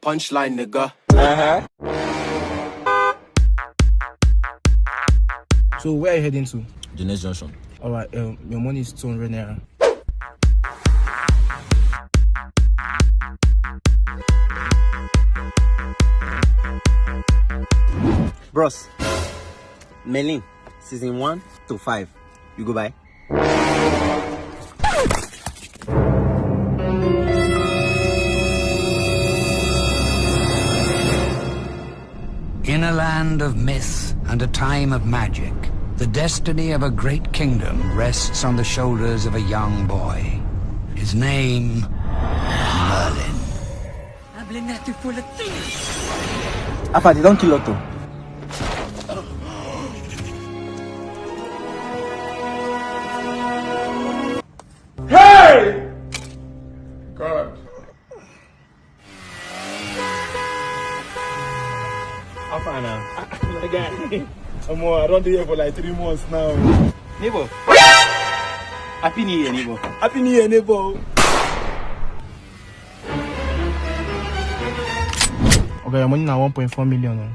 punchline, nigga. So where are you heading to? The next junction. Alright, your money is 200 naira. Bros, Melin, season 1 to 5. You go by. In a land of myth and a time of magic, the destiny of a great kingdom rests on the shoulders of a young boy. His name, Merlin. Alpha, they don't kill Otto. Hey! God. Alpha now. My guy. I don't do here for like 3 months now. Neighbor. Happy New Year, neighbor. Happy New Year, neighbor. Okay, your money now 1.4 million.